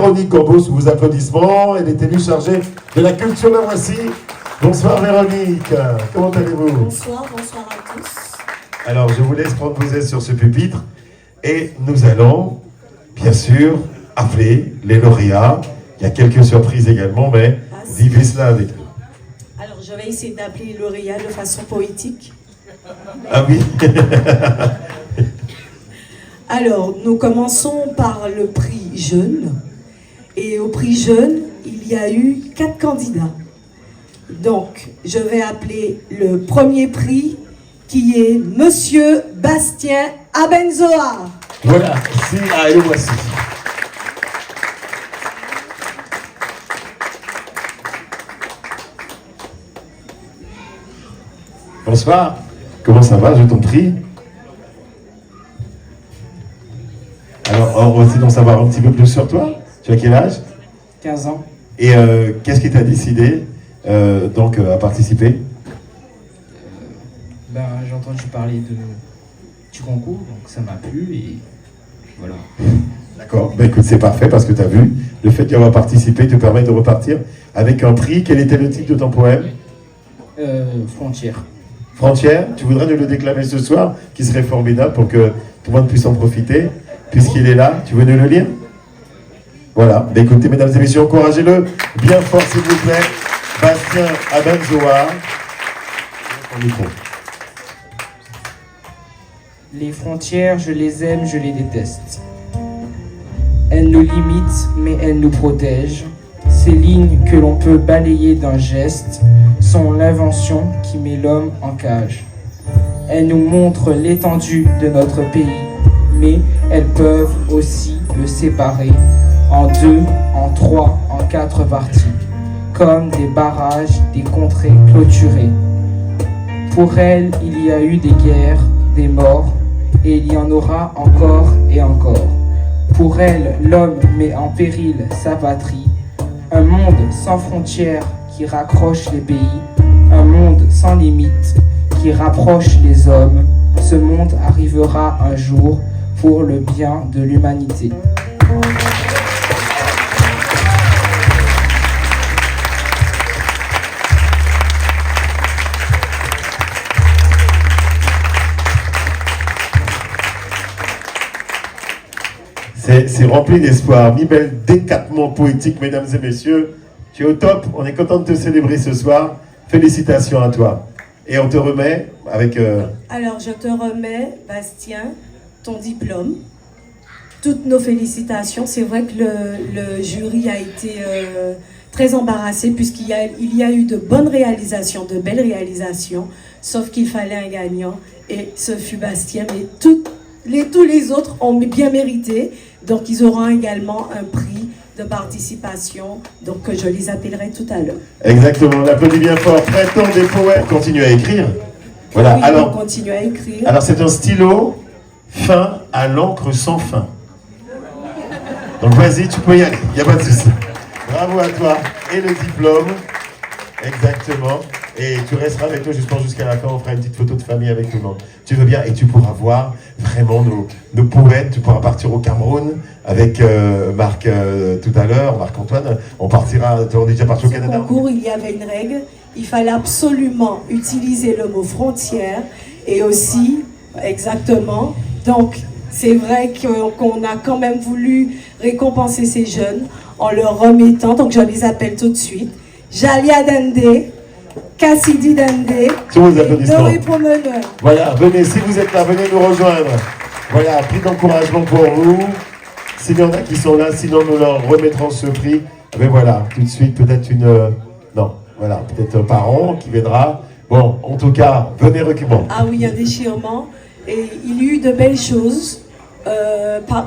Véronique Corbeau sous vos applaudissements. Elle est élue chargée de la culture de Roissy. Bonsoir Véronique, comment allez-vous? Bonsoir, bonsoir à tous. Alors je vous laisse prendre vos aises sur ce pupitre et nous allons bien sûr appeler les lauréats. Il y a quelques surprises également, mais vivez cela avec nous. Alors je vais essayer d'appeler les lauréats de façon poétique. Ah oui. Alors nous commençons par le prix Jeune. Et au prix Jeune, il y a eu 4 candidats. Donc, je vais appeler le premier prix qui est Monsieur Bastien Abenzoa. Voilà, ici, et le voici. Bonsoir, comment ça va, je t'en prie? Alors, on va essayer d'en savoir un petit peu plus sur toi. Tu as quel âge? 15 ans. Et qu'est-ce qui t'a décidé à participer? J'ai entendu parler du concours, donc ça m'a plu et voilà. D'accord, ben écoute, c'est parfait parce que tu as vu, le fait d'y avoir participé te permet de repartir avec un prix. Quel était le titre de ton poème? Frontière. Frontière, tu voudrais nous le déclamer ce soir, qui serait formidable pour que tout le monde puisse en profiter, puisqu'il est là. Tu veux nous le lire? Voilà, ben écoutez, mesdames et messieurs, encouragez-le bien fort, s'il vous plaît. Bastien Abenzoa. Les frontières, je les aime, je les déteste. Elles nous limitent, mais elles nous protègent. Ces lignes que l'on peut balayer d'un geste sont l'invention qui met l'homme en cage. Elles nous montrent l'étendue de notre pays, mais elles peuvent aussi le séparer en 2, en 3, en 4 parties, comme des barrages, des contrées clôturées. Pour elles, il y a eu des guerres, des morts, et il y en aura encore et encore. Pour elles, l'homme met en péril sa patrie, un monde sans frontières qui raccroche les pays, un monde sans limites qui rapproche les hommes. Ce monde arrivera un jour pour le bien de l'humanité. C'est rempli d'espoir. Nibel décatement poétique, mesdames et messieurs. Tu es au top. On est content de te célébrer ce soir. Félicitations à toi. Et on te remet avec... Alors, je te remets, Bastien, ton diplôme. Toutes nos félicitations. C'est vrai que le jury a été très embarrassé puisqu'il y a eu de bonnes réalisations, de belles réalisations, sauf qu'il fallait un gagnant. Et ce fut Bastien. Mais tous les autres ont bien mérité. Donc, ils auront également un prix de participation, donc je les appellerai tout à l'heure. Exactement, on applaudit bien fort. Printemps des poètes, continue à écrire. Voilà, oui, alors, on continue à écrire. Alors, c'est un stylo fin à l'encre sans fin. Donc, vas-y, tu peux y aller, il n'y a pas de souci. Bravo à toi. Et le diplôme, exactement. Et tu resteras avec nous jusqu'à la fin, on fera une petite photo de famille avec tout le monde. Tu veux bien? Et tu pourras voir vraiment nos poètes. Tu pourras partir au Cameroun avec Marc tout à l'heure, Marc-Antoine. On est déjà parti au Canada. Au concours, il y avait une règle. Il fallait absolument utiliser le mot frontière et aussi, exactement. Donc, c'est vrai qu'on a quand même voulu récompenser ces jeunes en leur remettant, donc je les appelle tout de suite, Jalia Dende, Cassidy Dende, Doré Promeneur. Voilà, venez, si vous êtes là, venez nous rejoindre. Voilà, prix d'encouragement pour vous. S'il y en a qui sont là, sinon nous leur remettrons ce prix. Mais voilà, tout de suite, peut-être peut-être un parent qui viendra. Bon, en tout cas, venez recueillir. Ah oui, il y a un déchirement. Et il y a eu de belles choses.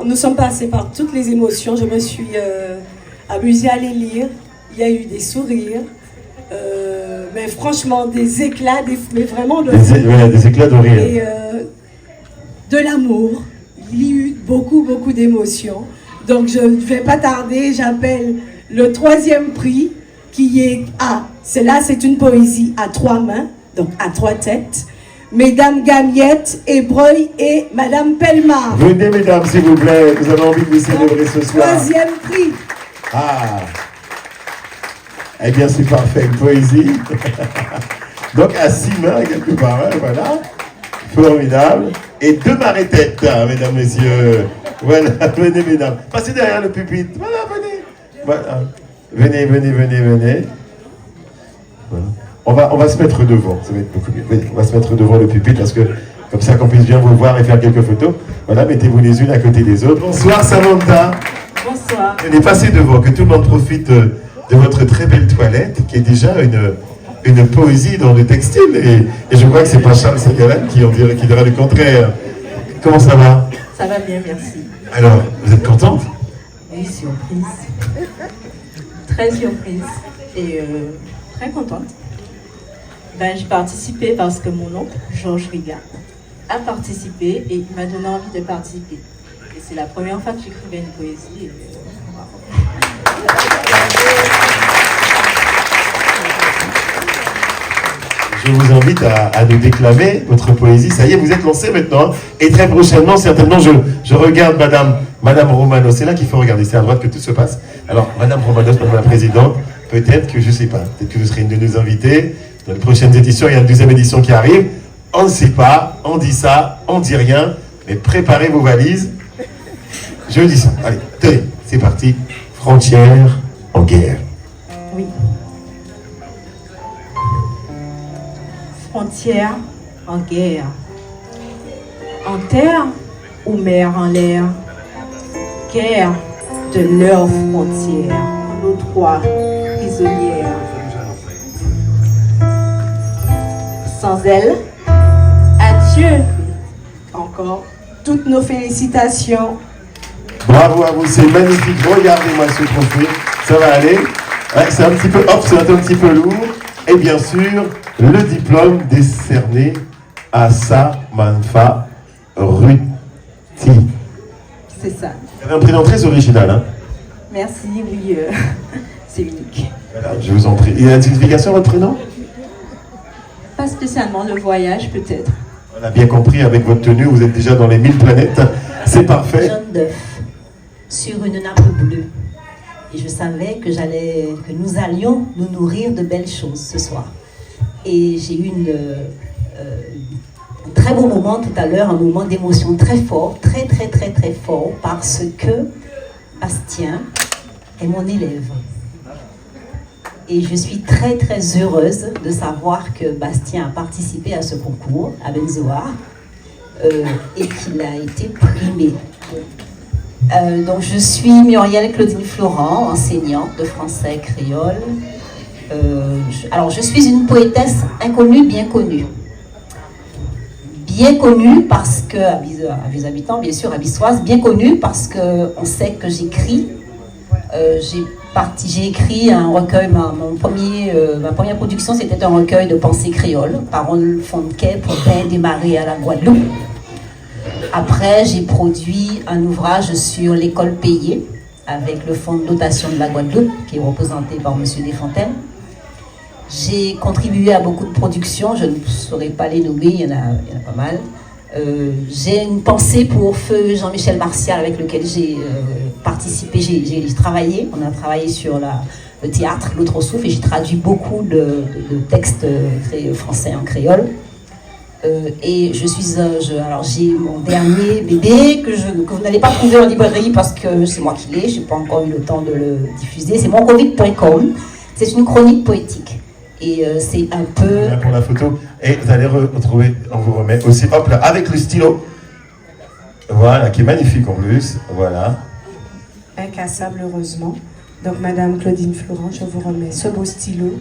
Nous sommes passés par toutes les émotions. Je me suis amusée à les lire. Il y a eu des sourires. Mais franchement, des éclats, mais vraiment des éclats de rire. Et de l'amour. Il y a eu beaucoup d'émotions. Donc je ne vais pas tarder, j'appelle le 3e prix qui est c'est une poésie à 3 mains, donc à 3 têtes. Mesdames Gamiette, Ebreuil et Madame Pellemard. Venez mesdames s'il vous plaît, nous avons envie de vous célébrer ce soir. 3e prix. Ah. Eh bien, c'est parfait, une poésie. Donc, à 6 mains, quelque part, hein, voilà. Formidable. Et 2 marées-têtes, hein, mesdames, messieurs. Voilà, venez, mesdames. Passez derrière le pupitre. Voilà, venez. Voilà. Venez. Voilà. On va se mettre devant. Ça va être beaucoup mieux. Venez, on va se mettre devant le pupitre parce que, comme ça, qu'on puisse bien vous voir et faire quelques photos. Voilà, mettez-vous les unes à côté des autres. Bonsoir, Samantha. Bonsoir. Venez passer devant, que tout le monde profite de votre très belle toilette, qui est déjà une poésie dans le textile. Et je crois que c'est pas Charles Ségalen qui dira le contraire. Comment ça va? Ça va bien, merci. Alors, vous êtes contente? Oui, surprise. Très surprise et très contente. J'ai participé parce que mon oncle, Georges Riga, a participé et il m'a donné envie de participer. Et c'est la première fois que j'écrivais une poésie. Et, Je vous invite à nous déclamer votre poésie. Ça y est, vous êtes lancé maintenant. Et très prochainement, certainement, je regarde Madame Romano. C'est là qu'il faut regarder. C'est à droite que tout se passe. Alors, Madame Romano, Madame la Présidente, peut-être que, je ne sais pas, peut-être que vous serez une de nos invités. Dans les prochaines éditions, il y a une 2e édition qui arrive. On ne sait pas, on dit ça, on dit rien. Mais préparez vos valises. Je dis ça. Allez, tenez, c'est parti. Frontières en guerre. oui. Frontières en guerre. En terre ou mer en l'air. Guerre de leurs frontières. Nos 3 prisonnières. Sans elles, adieu. Encore toutes nos félicitations. Bravo à vous, c'est magnifique. Regardez-moi ce trophée. Ça va aller. Ouais, c'est un petit peu off, c'est un petit peu lourd. Et bien sûr, le diplôme décerné à Samantha Ruti. C'est ça. Vous avez un prénom très original, hein? Merci, oui, c'est unique. Voilà, je vous en prie. Il y a une signification à votre prénom? Pas spécialement le voyage, peut-être. On a bien compris, avec votre tenue, vous êtes déjà dans les 1000 planètes. C'est parfait. Jaune d'œuf sur une nappe bleue. Et je savais que nous allions nous nourrir de belles choses ce soir. Et j'ai eu un très beau moment tout à l'heure, un moment d'émotion très fort, très fort, parce que Bastien est mon élève. Et je suis très heureuse de savoir que Bastien a participé à ce concours à Benzoar et qu'il a été primé. Donc je suis Muriel Claudine Florent, enseignante de français créole. Alors je suis une poétesse inconnue, bien connue. Bien connue parce que, à Vieux Habitants, bien sûr, à Bissoise, bien connue parce qu'on sait que j'écris. J'ai écrit un recueil, ma première production, c'était un recueil de pensées créoles, paroles fond de quai pour bien démarrer à la Guadeloupe. Après, j'ai produit un ouvrage sur l'école payée, avec le fonds de dotation de la Guadeloupe, qui est représenté par M. Desfontaines. J'ai contribué à beaucoup de productions, je ne saurais pas les nommer, il y en a pas mal. J'ai une pensée pour Feu Jean-Michel Martial, avec lequel j'ai participé, j'ai travaillé. On a travaillé sur le théâtre, l'autre souffle, et j'ai traduit beaucoup de textes français en créole. Et alors j'ai mon dernier bébé que vous n'allez pas trouver en librairie parce que c'est moi qui l'ai, je n'ai pas encore eu le temps de le diffuser. C'est moncovid.com. C'est une chronique poétique. Et c'est un peu... Pour la photo. Et vous allez retrouver, on vous remet aussi, hop là, avec le stylo. Voilà, qui est magnifique en plus. Voilà. Incassable, heureusement. Donc, Madame Claudine Florent, je vous remets ce beau stylo.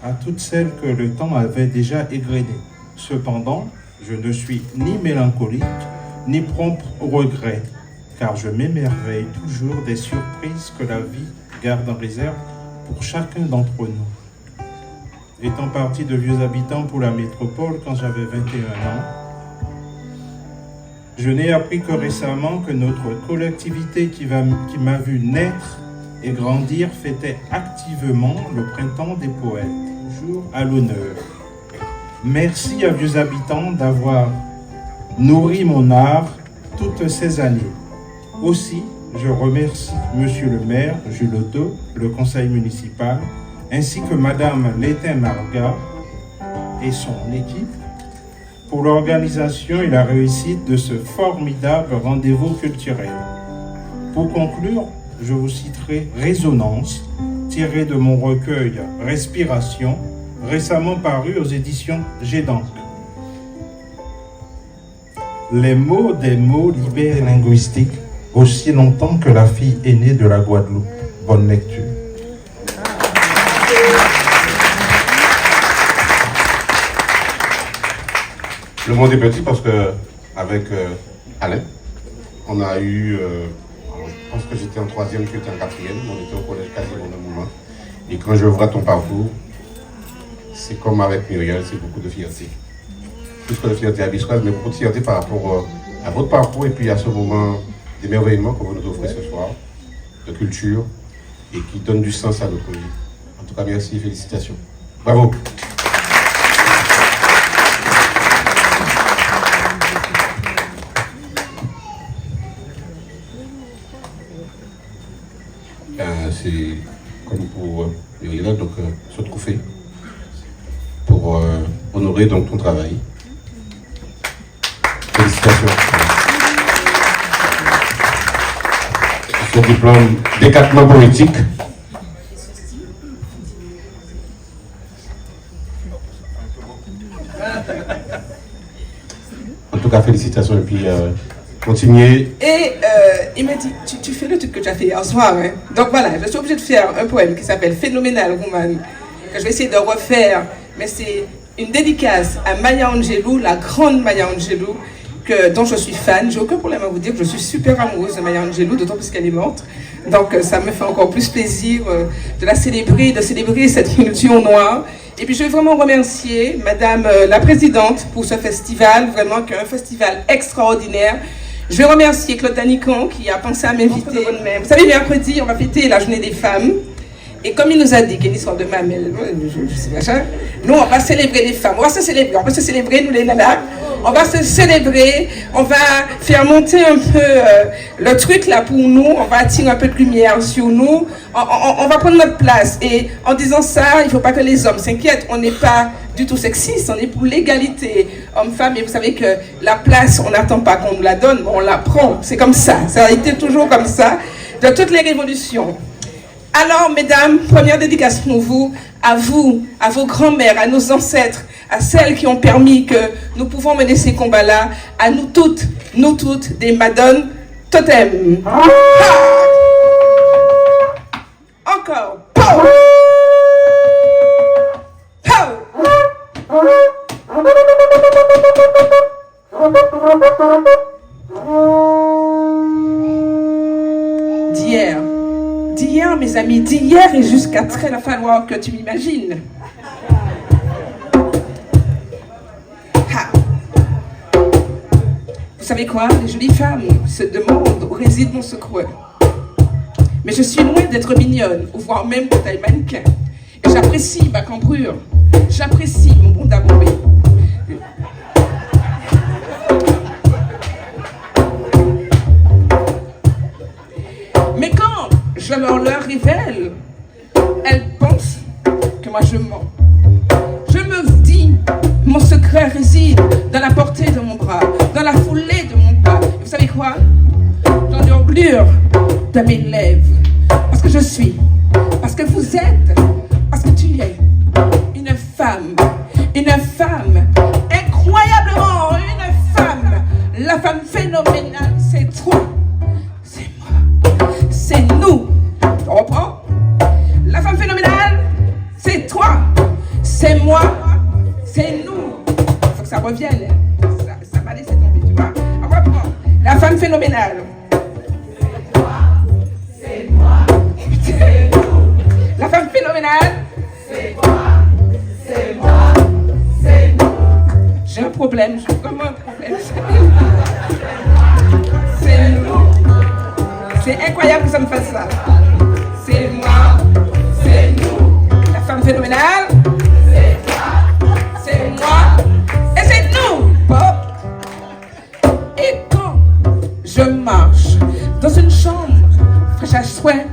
À toutes celles que le temps avait déjà égrenées. Cependant, je ne suis ni mélancolique, ni prompt au regret, car je m'émerveille toujours des surprises que la vie garde en réserve pour chacun d'entre nous. Étant parti de Vieux Habitants pour la métropole quand j'avais 21 ans, je n'ai appris que récemment que notre collectivité qui m'a vu naître et grandir fêtait activement le printemps des poètes, toujours à l'honneur. Merci à Vieux Habitants d'avoir nourri mon art toutes ces années. Aussi, je remercie Monsieur le maire, Jules Leteau, le conseil municipal, ainsi que Madame Létin Marga et son équipe pour l'organisation et la réussite de ce formidable rendez-vous culturel. Pour conclure, je vous citerai Résonance, tiré de mon recueil Respiration, récemment paru aux éditions Gédanque. Les mots des mots libèrent linguistiques aussi longtemps que la fille aînée de la Guadeloupe. Bonne lecture. Le monde est petit parce que avec Alain, on a eu, je pense que j'étais en troisième, tu étais en quatrième, on était au collège quasiment au même moment. Et quand je vois ton parcours, c'est comme avec Muriel, c'est beaucoup de fierté. Plus que de fierté abissoise, mais beaucoup de fierté par rapport à votre parcours et puis à ce moment d'émerveillement que vous nous offrez ce soir, de culture, et qui donne du sens à notre vie. En tout cas, merci et félicitations. Bravo. C'est comme pour Muriel, donc ce trophée pour honorer donc ton travail. Félicitations. Ce diplôme d'écartement poétique. En tout cas, félicitations et puis continuez. Et il m'a dit, tu fais le truc que tu as fait hier soir. Hein? Donc voilà, je suis obligée de faire un poème qui s'appelle Phénoménal Woman, que je vais essayer de refaire, mais c'est une dédicace à Maya Angelou, la grande Maya Angelou, dont je suis fan. J'ai aucun problème à vous dire que je suis super amoureuse de Maya Angelou, d'autant plus qu'elle est morte. Donc ça me fait encore plus plaisir de la célébrer, de célébrer cette culture noire. Et puis je veux vraiment remercier Madame la Présidente pour ce festival, vraiment qui est un festival extraordinaire. Je veux remercier Claude Danicon qui a pensé à m'inviter. Vous savez, mercredi, on va fêter la journée des femmes. Et comme il nous a dit qu'il y a une histoire de mamelle, je sais pas, nous on va célébrer les femmes, on va se célébrer nous les nanas, on va se célébrer, on va faire monter un peu le truc là pour nous, on va attirer un peu de lumière sur nous, on va prendre notre place. Et en disant ça, il ne faut pas que les hommes s'inquiètent, on n'est pas du tout sexiste, on est pour l'égalité homme-femme. Et vous savez que la place, on n'attend pas qu'on nous la donne, on la prend, c'est comme ça, ça a été toujours comme ça, de toutes les révolutions. Alors, mesdames, première dédicace pour vous, à vos grands-mères, à nos ancêtres, à celles qui ont permis que nous pouvons mener ces combats-là, à nous toutes, des Madones Totem. Ha! Encore. Pow! Pow! D'hier, mes amis, d'hier et jusqu'à très la falloir que tu m'imagines. Vous savez quoi? Les jolies femmes se demandent où réside mon secret. Mais je suis loin d'être mignonne, ou voire même de taille mannequin. Et j'apprécie ma cambrure, j'apprécie mon bon d'abomber. Mais quand je leur révèle, elles pensent que moi je mens. Je me dis, mon secret réside dans la portée de mon bras, dans la foulée de mon pas. Et vous savez quoi? Dans l'englure de mes lèvres. Parce que je suis, parce que vous êtes, parce que tu es une femme, incroyablement une femme, la femme phénoménale, c'est toi, c'est moi, c'est nous. Tu reprends? La femme phénoménale, c'est toi, c'est moi, c'est nous. Il faut que ça revienne. Ça m'a laissé tomber, tu vois. On reprend. La femme phénoménale. C'est toi, c'est moi, c'est nous. La femme phénoménale. C'est toi, c'est moi, c'est nous. J'ai un problème, j'ai vraiment un problème. C'est nous. C'est incroyable que ça me fasse ça. C'est moi, c'est nous. La femme phénoménale. C'est toi, c'est moi, et c'est nous. Pop. Et quand je marche dans une chambre souhait.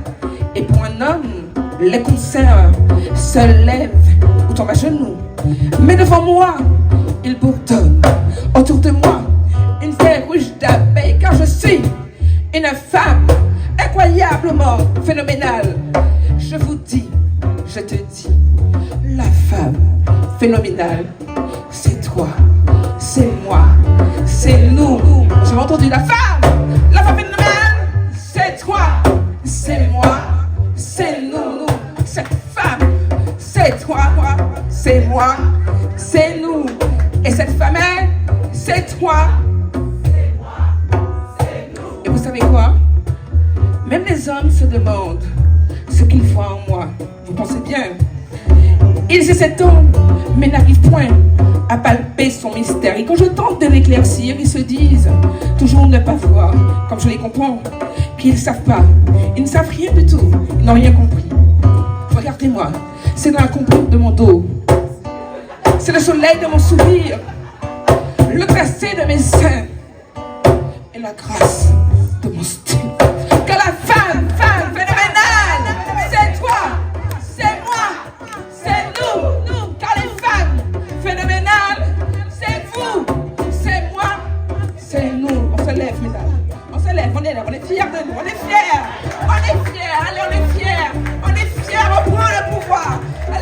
Et pour un homme, les concerts se lèvent ou tombent à genoux. Mais devant moi, il bourdonne. Autour de moi, une feuille rouge d'abeille, car je suis une femme incroyablement phénoménale. Je vous dis, je te dis, la femme phénoménale, c'est toi, c'est moi, c'est nous. J'ai entendu la femme phénoménale, c'est toi, c'est moi, c'est nous. Cette femme, c'est toi, c'est moi, c'est nous. Et cette femme, c'est toi. Et vous savez quoi? Même les hommes se demandent ce qu'ils voient en moi. Vous pensez bien. Ils essaient tant, mais n'arrivent point à palper son mystère. Et quand je tente de l'éclaircir, ils se disent toujours ne pas voir, comme je les comprends, qu'ils ne savent pas. Ils ne savent rien du tout. Ils n'ont rien compris. Regardez-moi, c'est dans la composite de mon dos. C'est le soleil de mon sourire, le tracé de mes seins et la grâce de mon style. Que la femme phénoménale, c'est toi, c'est moi, c'est nous. Car les femmes phénoménales, c'est vous, c'est moi, c'est nous. On se lève, mesdames. On se lève, on est là, on est fiers de nous, on est fiers. On est fiers, allez, on est fiers. On est fiers, on prend le pouvoir.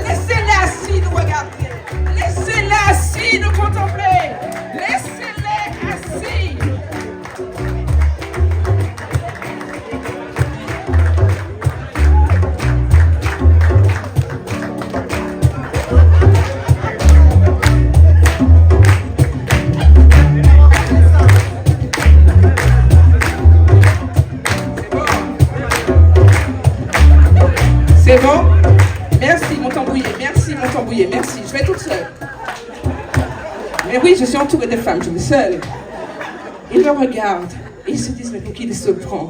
Laissez-les assis nous regarder. Laissez-les assis nous contempler. Laissez-les assis. C'est bon? Merci mon tambouillé, merci. Je vais toute seule. Mais oui, je suis entourée de femmes, je suis seule. Ils me regardent et ils se disent, mais pour qui ils se prennent?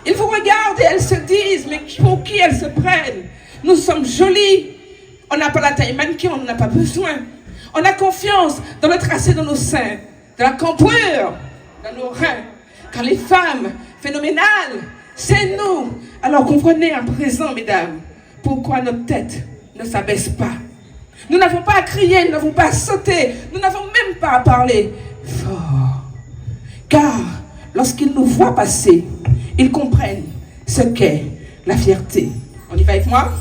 Ils vous regardent et elles se disent, mais pour qui elles se prennent? Nous sommes jolies. On n'a pas la taille mannequin, on n'en a pas besoin. On a confiance dans le tracé de nos seins, de la cambrure, dans nos reins. Car les femmes phénoménales, c'est nous. Alors comprenez à présent, mesdames, pourquoi notre tête ne s'abaisse pas. Nous n'avons pas à crier, nous n'avons pas à sauter, nous n'avons même pas à parler fort. Car lorsqu'ils nous voient passer, ils comprennent ce qu'est la fierté. On y va avec moi?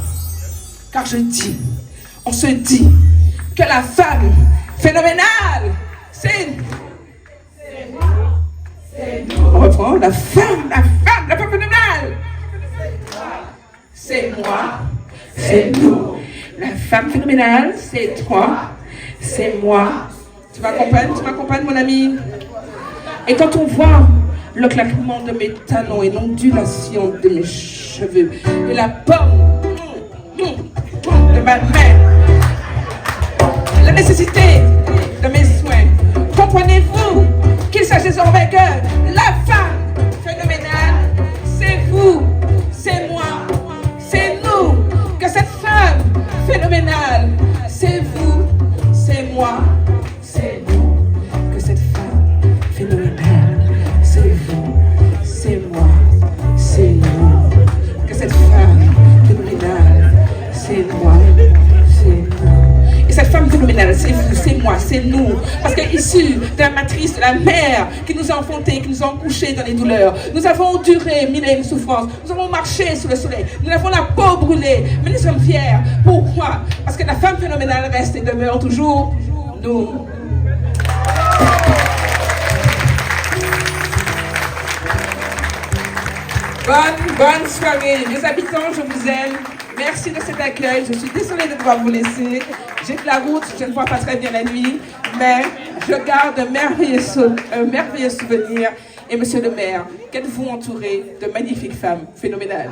Car on se dit que la femme phénoménale, c'est moi, c'est nous. On reprend, la femme phénoménale. C'est moi, c'est nous. La femme phénoménale, c'est toi, c'est moi. Tu m'accompagnes, mon ami? Et quand on voit le claquement de mes talons et l'ondulation de mes cheveux et la pomme de ma main, la nécessité de mes soins, comprenez-vous qu'il s'agit désormais que la femme phénoménale, c'est vous, c'est moi, c'est nous, que cette femme phénoménale, c'est vous, c'est moi, c'est nous, que cette femme phénoménale, c'est vous, c'est moi, c'est nous, que cette femme phénoménale, c'est moi, c'est nous. Et cette femme phénoménale, c'est vous, c'est moi, c'est nous. Parce qu'issue de la matrice, de la mère qui nous a enfantés, qui nous a couchés dans les douleurs, nous avons enduré mille et une souffrances, nous avons marché sous le soleil, nous avons la peau brûlée, mais nous sommes fiers. Pourquoi? Parce que la femme phénoménale reste et demeure toujours nous. Bonne soirée. Mes habitants, je vous aime. Merci de cet accueil. Je suis désolée de devoir vous laisser. J'ai de la route, je ne vois pas très bien la nuit, mais je garde un merveilleux souvenir. Et monsieur le maire, qu'êtes-vous entouré de magnifiques femmes phénoménales?